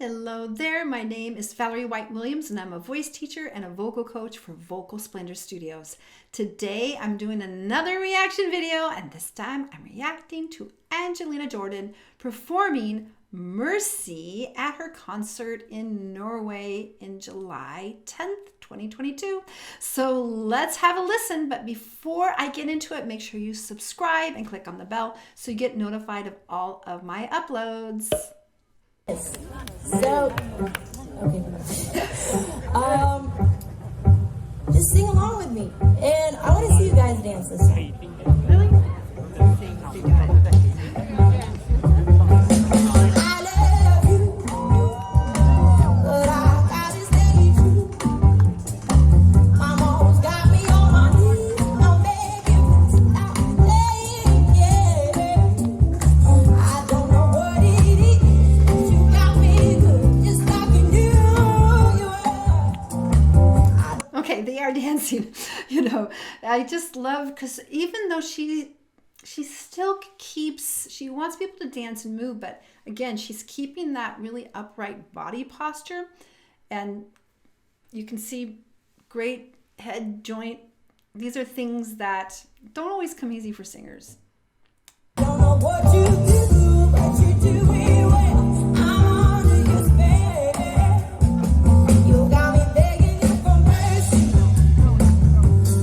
Hello there, my name is Valerie White-Williams and I'm a voice teacher and a vocal coach for Vocal Splendor Studios. Today I'm doing another reaction video and this time I'm reacting to Angelina Jordan performing Mercy at her concert in Norway in July 10th, 2022. So let's have a listen, but before I get into it, make sure you subscribe and click on the bell so you get notified of all of my uploads. So, okay. Just sing along with me, and I want to see you guys dance this time. Really? I love you, but I gotta stay true. Mama always got me on my knees. I'm begging, stop playing, yeah. I don't know what it is. You got me good, just like you knew. Okay, they are dancing. You know, I just love, because even though she still keeps, she wants people to dance and move, but again, she's keeping that really upright body posture, and you can see great head joint. These are things that don't always come easy for singers. Don't know what you do, but you do it well. I'm under your spell. You got me begging you for mercy.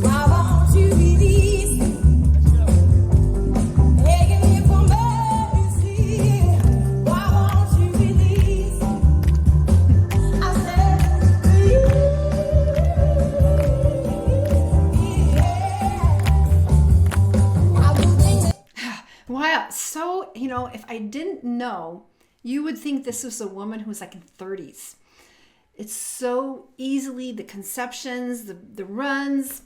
Why won't you release me? Begging you for mercy. Why won't you release me? I said to you, yeah. I would think that. Wow. So, you know, if I didn't know, you would think this was a woman who was like in 30s. It's so easily the conceptions, the runs,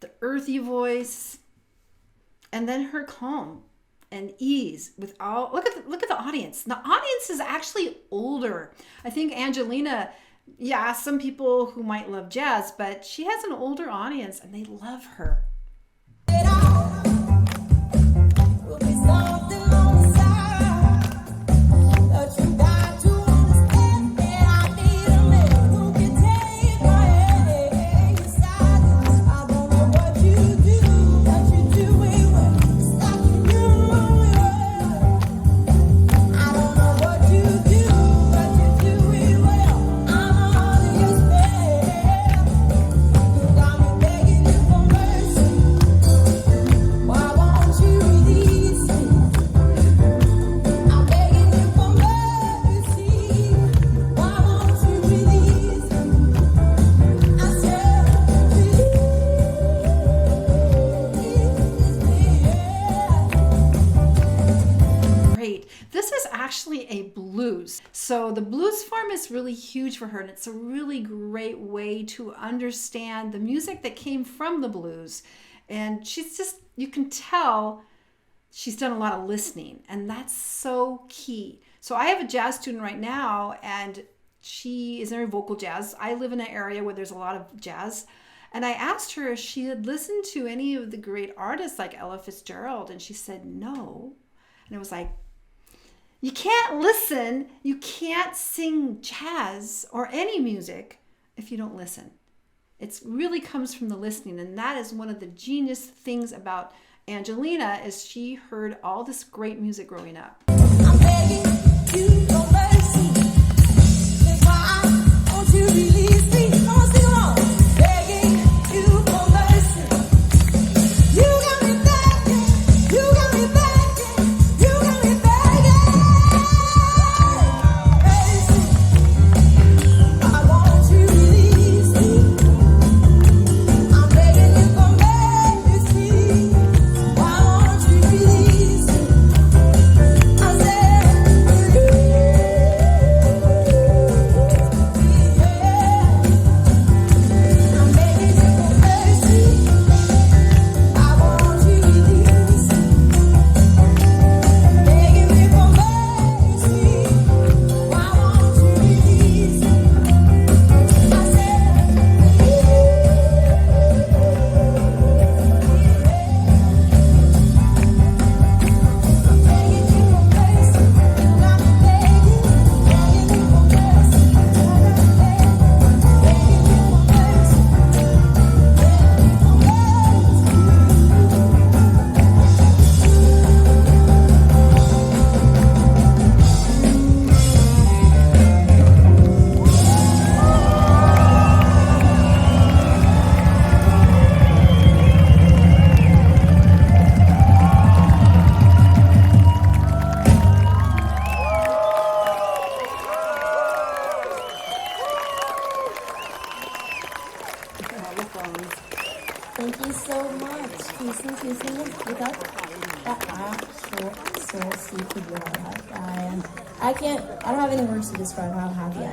the earthy voice, and then her calm and ease with all, look at the audience. The audience is actually older. I think Angelina, yeah, some people who might love jazz, but she has an older audience and they love her. This is actually a blues. So the blues form is really huge for her, and it's a really great way to understand the music that came from the blues. And she's just, you can tell she's done a lot of listening, and that's so key. So I have a jazz student right now, and she is in vocal jazz. I live in an area where there's a lot of jazz. And I asked her if she had listened to any of the great artists like Ella Fitzgerald, and she said no. And it was like, you can't listen, you can't sing jazz or any music if you don't listen. It really comes from the listening, and that is one of the genius things about Angelina, is she heard all this great music growing up. I'm begging you for mercy. That's why won't you release me? Come on, sing along. Begging you for mercy. You got me begging. You got me begging. You got me begging. Mercy. Why won't you release me? I'm begging you for mercy. Why won't you release me? I said. så superglad. I don't have any words to describe how happy I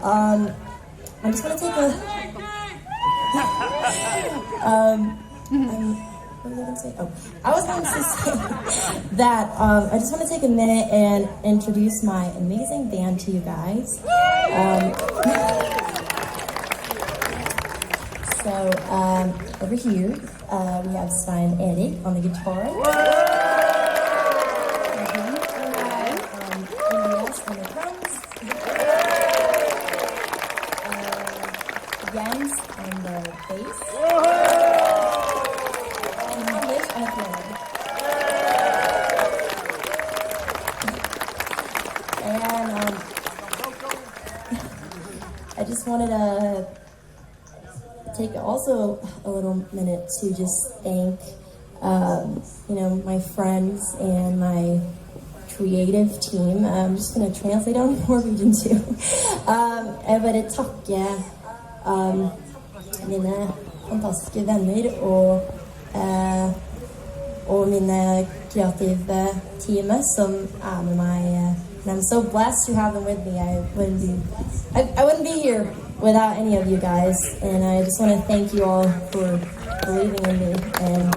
am. I'm just gonna take a, what was I gonna say? Oh, I was going to say that I just want to take a minute and introduce my amazing band to you guys. Over here, we have Svein Erik on the guitar. Elias on the drums. Jens on the bass. And English on the piano. And I just wanted to take also a little minute to just thank my friends and my creative team. I'm just going to translate on Norwegian too. Jeg vil bare takke mine fantastiske venner og mine kreative teamet som med meg. And I'm so blessed to have them with me. I wouldn't be here without any of you guys, and I just want to thank you all for believing in me and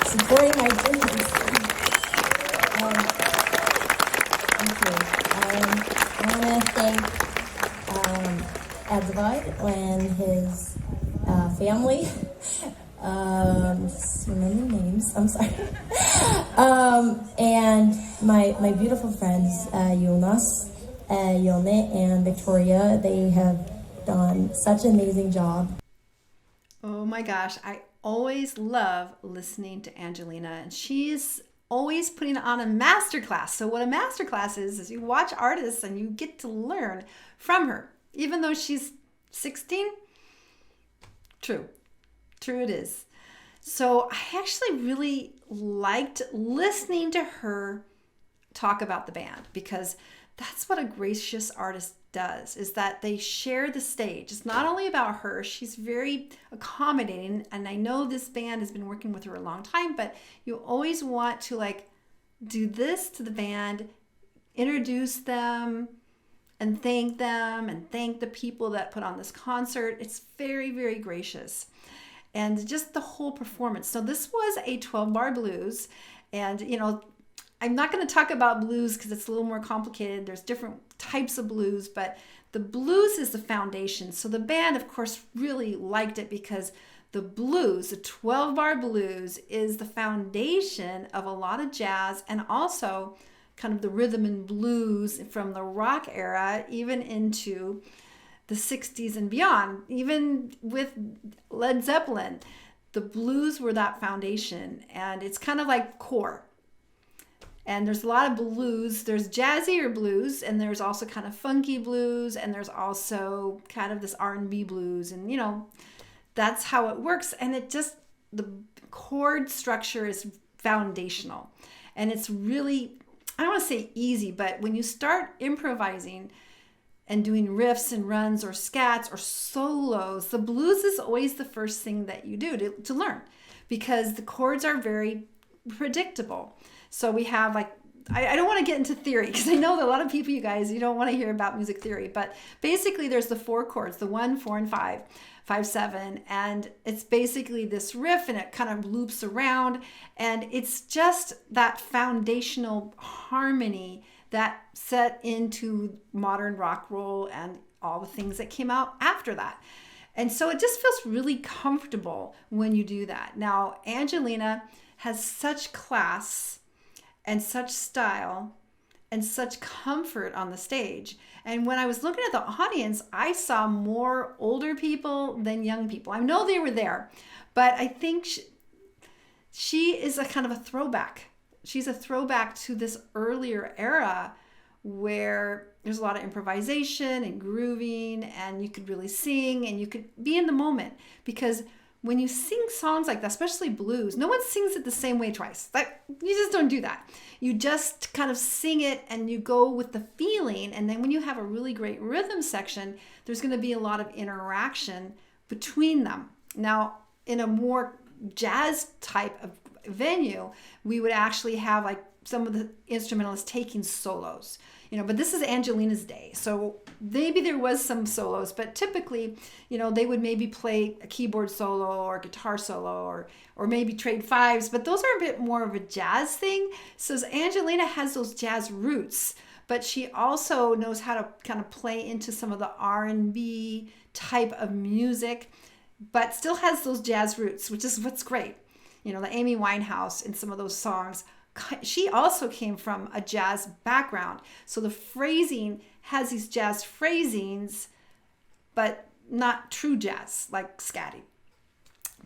supporting my dreams. Thank you. I want to thank Edvard and his family. Just remember names. I'm sorry. And my beautiful friends, Jonas, Yone, and Victoria. They have done such an amazing job. Oh my gosh, I always love listening to Angelina, and she's always putting on a masterclass. So what a masterclass is you watch artists and you get to learn from her, even though she's 16. True it is. So I actually really liked listening to her talk about the band, because that's what a gracious artist does, is that they share the stage. It's not only about her. She's very accommodating, and I know this band has been working with her a long time, but you always want to do this to the band, introduce them and thank the people that put on this concert. It's very, very gracious. And just the whole performance. So this was a 12-bar blues, and I'm not going to talk about blues because it's a little more complicated. There's different types of blues, but the blues is the foundation. So the band, of course, really liked it because the blues, the 12-bar blues, is the foundation of a lot of jazz and also kind of the rhythm and blues from the rock era, even into the 60s and beyond. Even with Led Zeppelin, the blues were that foundation, and it's kind of like core. And there's a lot of blues. There's jazzier blues, and there's also kind of funky blues, and there's also kind of this R&B blues, and that's how it works. And the chord structure is foundational, and it's really, I don't want to say easy, but when you start improvising and doing riffs and runs or scats or solos, the blues is always the first thing that you do to learn, because the chords are very predictable. So we have I don't want to get into theory, because I know that a lot of people, you guys, you don't want to hear about music theory, but basically there's the 4 chords, the 1, 4, and 5, 5, 7, and it's basically this riff, and it kind of loops around, and it's just that foundational harmony that set into modern rock roll and all the things that came out after that. And so it just feels really comfortable when you do that. Now, Angelina has such class and such style and such comfort on the stage. And when I was looking at the audience, I saw more older people than young people. I know they were there, but I think she is a kind of a throwback. She's a throwback to this earlier era where there's a lot of improvisation and grooving, and you could really sing and you could be in the moment. Because when you sing songs like that, especially blues, no one sings it the same way twice. You just don't do that. You just kind of sing it and you go with the feeling. And then when you have a really great rhythm section, there's going to be a lot of interaction between them. Now, in a more jazz type of venue, we would actually have like some of the instrumentalists taking solos, but this is Angelina's day. So maybe there was some solos, but typically, they would maybe play a keyboard solo or guitar solo or maybe trade fives, but those are a bit more of a jazz thing. So Angelina has those jazz roots, but she also knows how to kind of play into some of the R&B type of music, but still has those jazz roots, which is what's great. The Amy Winehouse in some of those songs, she also came from a jazz background. So the phrasing has these jazz phrasings, but not true jazz like scatty.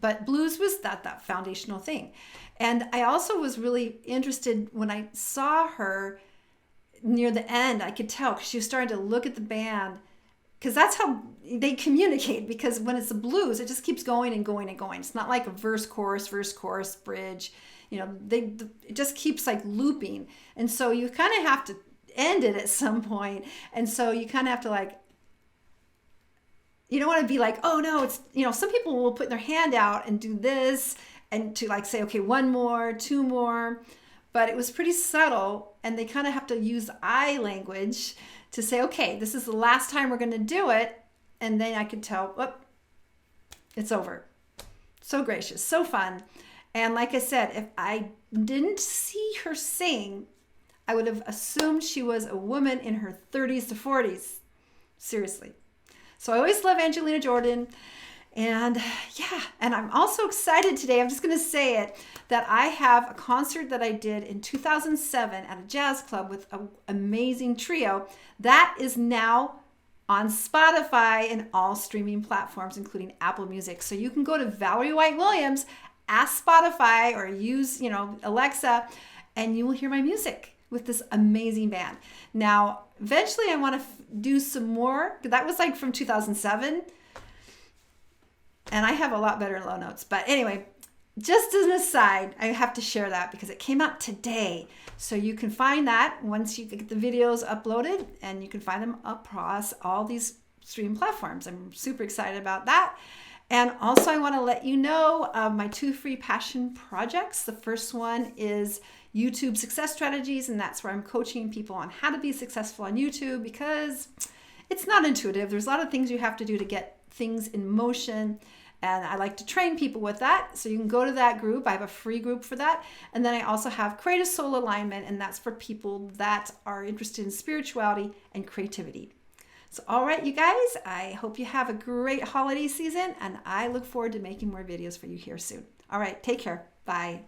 But blues was that foundational thing. And I also was really interested when I saw her near the end. I could tell because she was starting to look at the band, because that's how they communicate. Because when it's the blues, it just keeps going and going and going. It's not like a verse, chorus, bridge. It just keeps like looping. And so you kind of have to end it at some point. And so you kind of have to like, you don't want to be like, oh no, it's, some people will put their hand out and do this and to like say, okay, one more, two more. But it was pretty subtle, and they kind of have to use eye language to say, okay, this is the last time we're going to do it. And then I could tell, whoop, it's over. So gracious, so fun. And like I said, if I didn't see her sing, I would have assumed she was a woman in her 30s to 40s. Seriously. So I always love Angelina Jordan. And yeah, and I'm also excited today, I'm just going to say it, that I have a concert that I did in 2007 at a jazz club with an amazing trio that is now on Spotify and all streaming platforms, including Apple Music. So you can go to Valerie White Williams, ask Spotify, or use, Alexa, and you will hear my music with this amazing band. Now, eventually I want to do some more. That was like from 2007. And I have a lot better low notes. But anyway, just as an aside, I have to share that because it came out today. So you can find that once you get the videos uploaded, and you can find them across all these stream platforms. I'm super excited about that. And also I want to let you know of my 2 free passion projects. The first one is YouTube Success Strategies, and that's where I'm coaching people on how to be successful on YouTube, because it's not intuitive. There's a lot of things you have to do to get things in motion. And I like to train people with that. So you can go to that group. I have a free group for that. And then I also have Create a Soul Alignment, and that's for people that are interested in spirituality and creativity. So all right, you guys, I hope you have a great holiday season, and I look forward to making more videos for you here soon. All right, take care. Bye.